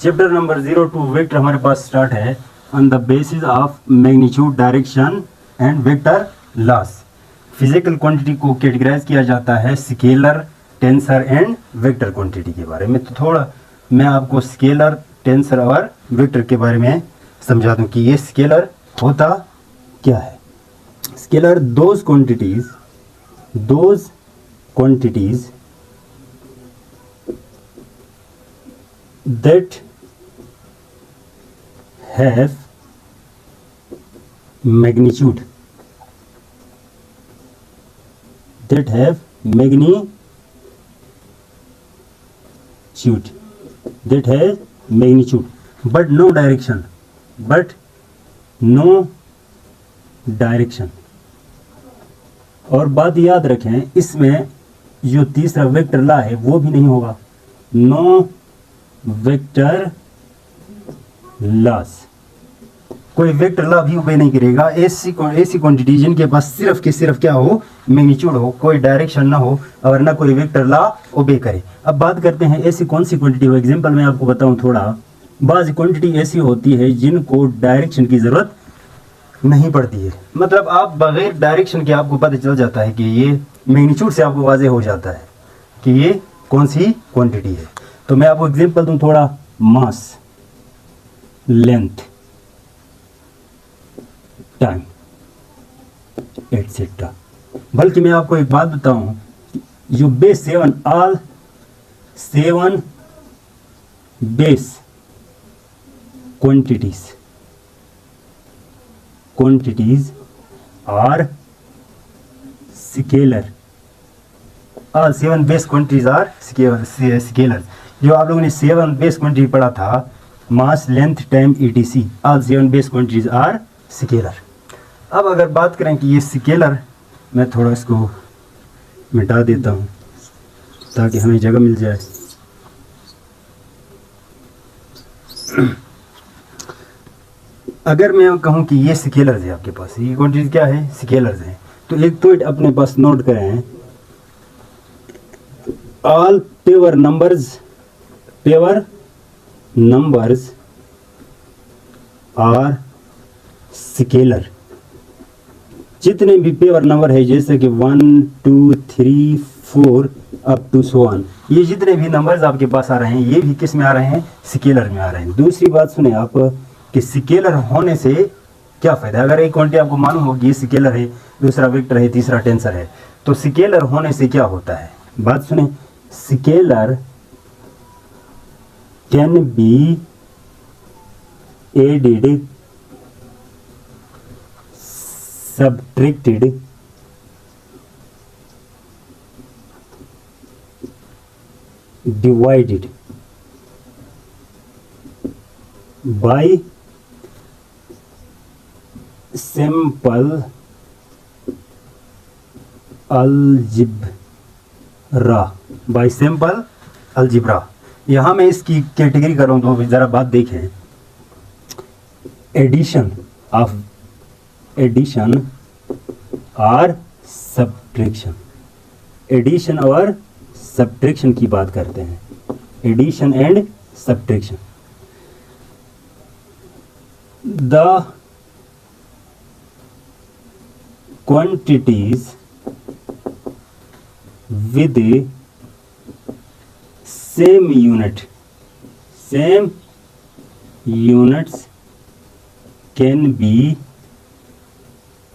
Chapter number 02 vector हमारे पास start है on the basis of magnitude, direction and vector loss. Physical quantity को categorise किया जाता है scalar, tensor and vector quantity के बारे में। तो थोड़ा मैं आपको स्केलर, टेंसर और वेक्टर के बारे में समझा दूं कि ये स्केलर होता क्या है। Scalar those quantities that have magnitude but no direction और बात याद रखें, इसमें जो तीसरा वेक्टर लॉ है वो भी नहीं होगा, नो वेक्टर लॉस। कोई वेक्टर लॉ भी ओबे नहीं करेगा। ऐसी क्वांटिटी जिनके पास सिर्फ के सिर्फ क्या हो, मैग्नीट्यूड हो, कोई डायरेक्शन ना हो और ना कोई वेक्टर लॉ ओबे करे। अब बात करते हैं ऐसी कौन सी क्वांटिटी हो। एग्जांपल मैं आपको बताऊं थोड़ा। बाज़ क्वांटिटी ऐसी होती है जिनको डायरेक्शन की ज़रूरत नहीं पड़ती है, मतलब आप बगैर डायरेक्शन के आपको पता चल जाता है कि ये मैग्नीट्यूड से आपको वाज़ेह हो जाता है कि ये कौन सी क्वांटिटी है। तो मैं आपको एग्जांपल दूं थोड़ा। Mass, length, time etcetera. बल्कि मैं आपको एक बात बताऊं, जो base 7 all 7 base quantities are scalar। all 7 base quantities are scalar. जो आप लोगों ने 7 बेस क्वांटिटी पढ़ा था, mass, length, time, ETC, all 7 base quantities are scalar. अब अगर बात करें कि ये स्केलर, मैं थोड़ा इसको मिटा देता हूँ ताकि हमें जगह मिल जाए। अगर मैं कहूँ कि ये स्केलर्स है आपके पास, ये क्वांटिटीज क्या है, स्केलर्स हैं, तो एक तो अपने पास नोट करें, all pure numbers are scalar. जितने भी पेवर नंबर है जैसे कि 1 2 3 4 अप टू सो ऑन, ये जितने भी नंबर्स आपके पास आ रहे हैं ये भी किस में आ रहे हैं, स्केलर में आ रहे हैं। दूसरी बात सुने आप कि स्केलर होने से क्या फ़ायदा। अगर एक क्वांटिटी आपको मालूम हो कि ये स्केलर है, दूसरा वेक्टर है, तीसरा टेंसर है, तो स्केलर होने से क्या होता है, बात सुने। Scalar can be added, subtracted, divided by simple algebra। यहाँ मैं इसकी कैटेगरी कर रहा हूँ, तो ज़रा बात देखें। एडिशन और सब्ट्रैक्शन, एडिशन और सब्ट्रैक्शन की बात करते हैं। Addition and subtraction, the quantities with same units can be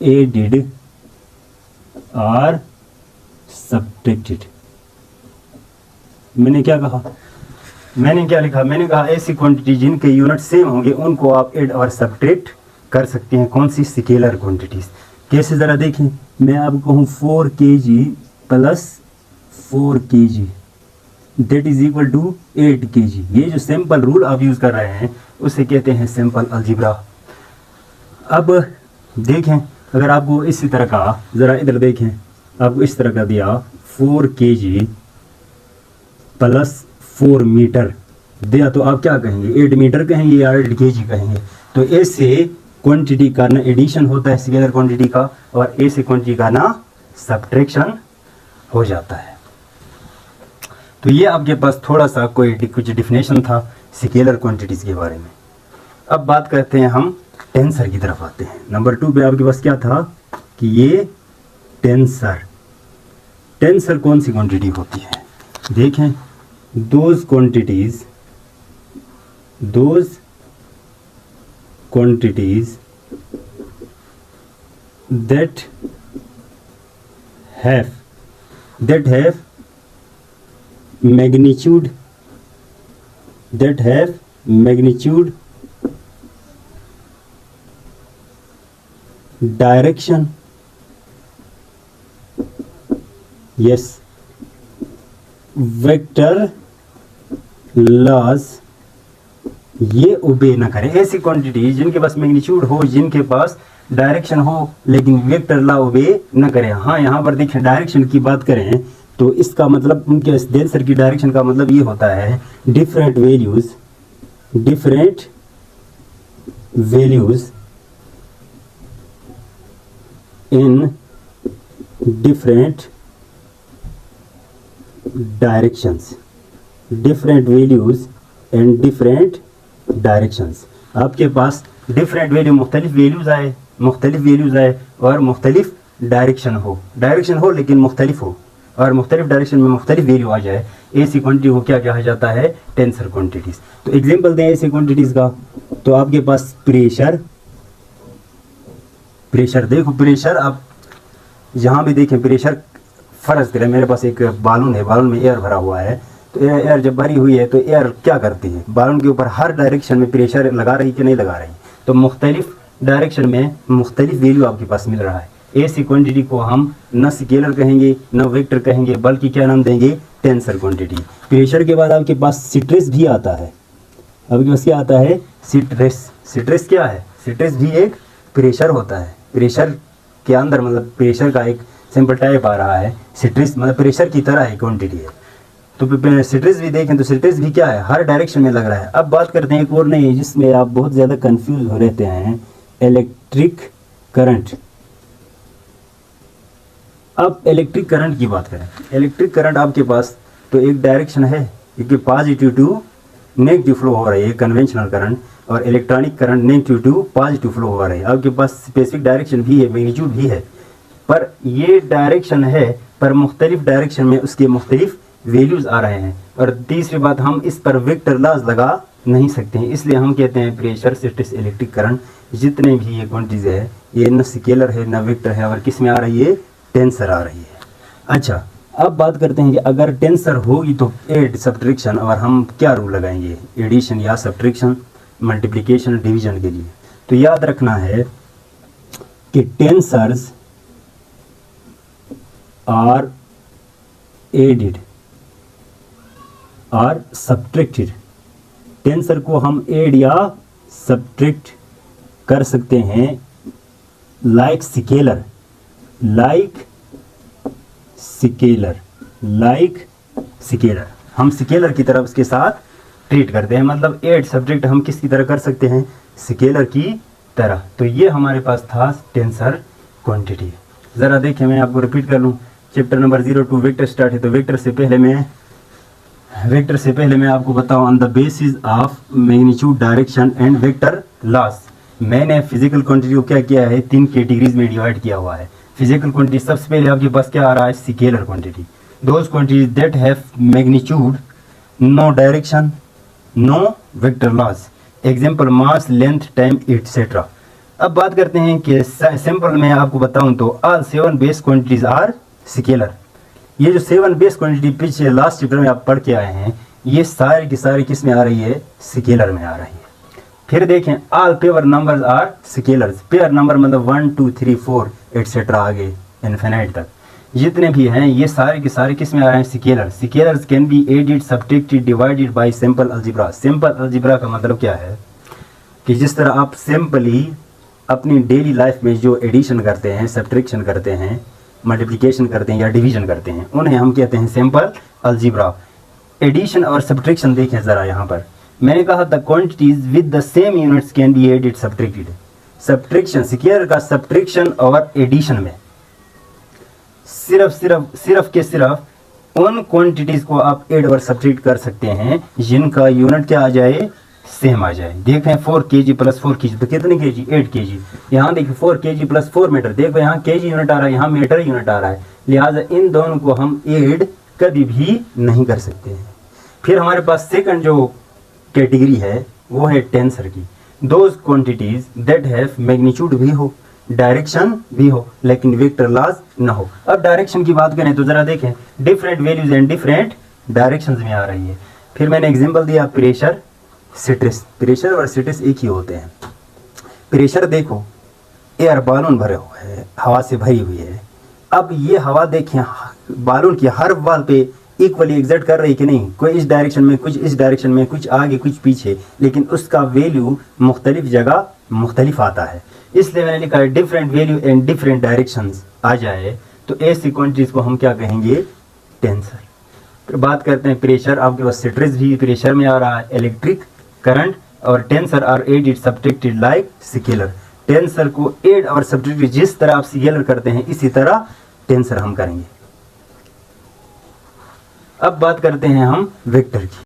added or subtracted। मैंने क्या कहा, मैंने क्या लिखा, मैंने कहा ऐसी क्वांटिटी जिनके यूनिट सेम होंगे उनको आप ऐड और सब्ट्रैक्ट कर सकते हैं। कौन सी, स्केलर क्वांटिटीज। कैसे, ज़रा देखें। मैं आपको कहूँ 4 kg plus 4 kg that is equal to 8 kg। ये जो सिंपल रूल आप यूज़ कर रहे हैं उसे कहते हैं सिंपल अलजेब्रा। अब देखें, अगर आपको इसी तरह का, ज़रा इधर देखें, आपको इस तरह का दिया 4 kg प्लस 4 मीटर दिया, तो आप क्या कहेंगे, 8 मीटर कहेंगे या 8 kg कहेंगे। तो ऐसे क्वांटिटी का ना एडिशन होता है स्केलर क्वांटिटी का, और ऐसे क्वांटिटी का ना सब्ट्रैक्शन हो जाता है। तो ये आपके पास थोड़ा सा कुछ डिफिनेशन था स्केलर क्वांटिटीज़ के बारे में। अब बात करते हैं हम टेंसर की तरफ आते हैं। नंबर 2 पे आपके पास क्या था कि ये टेंसर कौन सी क्वांटिटी होती है? देखें, those quantities that have magnitude direction, yes, vector laws ये ओबे ना करें। ऐसी क्वांटिटी जिनके पास मैग्नीट्यूड हो, जिनके पास डायरेक्शन हो, लेकिन वेक्टर लॉ ओबे न करें। हाँ, यहाँ पर देखें डायरेक्शन की बात करें तो इसका मतलब उनके टेंसर की डायरेक्शन का मतलब ये होता है different values in different directions. आपके पास डिफरेंट वैल्यू मुख्तलिफ वैल्यूज आए और मुख्तलिफ डायरेक्शन हो लेकिन मुख्तलिफ हो, और मुख्तलिफ डायरेक्शन में मुख्तलिफ वैल्यू आ जाए, ऐसी क्वांटिटी को क्या कहा जाता है? Tensor quantities. तो एग्जांपल दें ऐसी क्वांटिटीज का, तो आपके पास प्रेशर देखो, प्रेशर आप जहाँ भी देखें प्रेशर, फर्ज करें मेरे पास एक बालून है, बालून में एयर भरा हुआ है, तो एयर जब भरी हुई है तो एयर क्या करती है? बालून के ऊपर हर डायरेक्शन में प्रेशर लगा रही कि नहीं लगा रही? तो मुख्तलिफ डायरेक्शन में मुख्तलिफ वैल्यू आपके पास मिल रहा है। ऐसी क्वांटिटी को हम न स्केलर कहेंगे न वेक्टर कहेंगे, बल्कि क्या नाम देंगे? Tensor quantity. प्रेशर के बाद आपके पास स्ट्रेस भी आता है। आपके पास क्या आता है? स्ट्रेस क्या है? स्ट्रेस भी एक प्रेशर होता है। प्रेशर के अंदर मतलब प्रेशर का एक सिंपल टाइप आ रहा है। स्ट्रेस मतलब प्रेशर की तरह है, क्वांटिटी है। तो स्ट्रेस भी देखें तो स्ट्रेस भी क्या है? हर डायरेक्शन में लग रहा है। अब बात करते हैं एक और नहीं, जिसमें आप बहुत ज़्यादा कंफ्यूज हो रहते हैं, इलेक्ट्रिक करंट। अब इलेक्ट्रिक करंट की बात करें, इलेक्ट्रिक करंट आपके पास तो एक डायरेक्शन है, क्योंकि पॉजिटिव टू नेगेटिव फ्लो हो रही है कन्वेंशनल करंट, और electronic current negative to positive flow हो रही है। आपके पास स्पेसिफिक डायरेक्शन भी है, मैग्नीट्यूड भी है, पर ये डायरेक्शन है, पर मुख्तलिफ डायरेक्शन में उसके मुख्तलिफ वैल्यूज आ रहे हैं। और तीसरी बात, हम इस पर वेक्टर लॉज लगा नहीं सकते हैं, इसलिए हम कहते हैं प्रेशर, स्ट्रेस, इलेक्ट्रिक करंट जितने भी ये क्वांटिटीज है, ये न स्केलर है न वेक्टर है, और किस में आ रही है? टेंसर आ रही है। अच्छा, अब बात करते हैं कि अगर टेंसर होगी तो एड, सब्ट्रैक्शन, और हम क्या रूल लगाएंगे? एडिशन या सब्ट्रैक्शन, मल्टीप्लिकेशन, डिवीजन के लिए। तो याद रखना है कि टेंसर्स आर एडिड और सब्ट्रैक्टेड। टेंसर को हम ऐड या सब्ट्रैक्ट कर सकते हैं लाइक स्केलर, हम स्केलर की तरह उसके साथ ट्रीट करते हैं। मतलब ऐड सब्ट्रैक्ट हम किसकी तरह कर सकते हैं? स्केलर की तरह। तो ये हमारे पास था टेंसर क्वांटिटी। ज़रा देखें, मैं आपको रिपीट कर लूँ। चैप्टर नंबर 02 वेक्टर स्टार्ट है, तो वेक्टर से पहले मैं आपको बताऊं on the basis of magnitude, direction and vector loss. मैंने फिजिकल क्वांटिटी को क्या किया है? 3 कैटेगरीज में डिवाइड किया हुआ है। फिजिकल क्वांटिटी सबसे पहले आपके पास क्या आ रहा है? Scalar quantity. Those quantities that have magnitude, no direction, no vector laws. Example mass, length, time, etcetera. अब बात करते हैं कि सिंपल मैं आपको बताऊं तो all 7 base quantities are scalar. ये जो 7 बेस क्वांटिटी पीछे लास्ट चैप्टर में आप पढ़ के आए हैं, ये सारी की सारी किस में आ रही है? स्केलर में आ रही है। फिर देखें, all pure numbers are scalars. Pure number मतलब 1 2 3 4 एटसेट्रा आगे इन्फिनाइट तक जितने भी हैं, ये सारे के सारे किस में आ रहे हैं? Scalar. Scalars can be added, subtracted, divided by simple algebra. Simple algebra का मतलब क्या है कि जिस तरह आप सिंपली अपनी डेली लाइफ में जो एडिशन करते हैं, सब्ट्रैक्शन करते हैं, मल्टीप्लिकेशन करते हैं या डिवीजन करते हैं, उन्हें हम कहते हैं सिंपल अलजेब्रा। एडिशन और सब्ट्रैक्शन देखें ज़रा यहाँ पर, मैंने कहा the quantities with the same units can be added, subtracted. Subtraction, scalar का सब्ट्रैक्शन और एडिशन में सिर्फ उन क्वांटिटीज को आप ऐड और सब्ट्रैक्ट कर सकते हैं जिनका यूनिट क्या आ जाए, सेम आ जाए। देखें 4 kg प्लस 4 kg तो कितने kg, 8 kg। यहाँ देखिए 4 kg प्लस 4 मीटर, देखो यहाँ kg यूनिट आ रहा है, यहाँ मीटर यूनिट आ रहा है, लिहाजा इन दोनों को हम ऐड कभी भी नहीं कर सकते हैं। फिर हमारे पास सेकंड जो कैटेगरी है वो है टेंसर की। Those quantities that have magnitude भी हो, डायरेक्शन भी हो, लेकिन वेक्टर लॉज ना हो। अब डायरेक्शन की बात करें तो जरा देखें, different values and different directions में आ रही है। फिर मैंने एग्जांपल दिया प्रेशर, स्ट्रेस। प्रेशर और स्ट्रेस एक ही होते हैं। प्रेशर देखो, एयर बालून भरे हुए है, हवा से भरी हुई है। अब ये हवा देखें बालून की हर वाल पे इक्वली एग्जर्ट कर रही कि नहीं, कोई इस डायरेक्शन में, कुछ इस डायरेक्शन में, कुछ आगे कुछ पीछे, लेकिन उसका वैल्यू मुख्तलिफ जगह मुख्तलिफ आता है। इसलिए मैंने लिखा है different value and different directions आ जाए तो ऐसी क्वांटिटीज को हम क्या कहेंगे, टेंसर। फिर बात करते हैं प्रेशर। आपके पास स्ट्रेस भी प्रेशर में आ रहा है, इलेक्ट्रिक करंट, और tensor are added subtracted like scalar. Tensor को एड और सब्ट्रैक्ट जिस तरह आप स्केलर करते हैं इसी तरह टेंसर हम करेंगे। अब बात करते हैं हम वेक्टर की।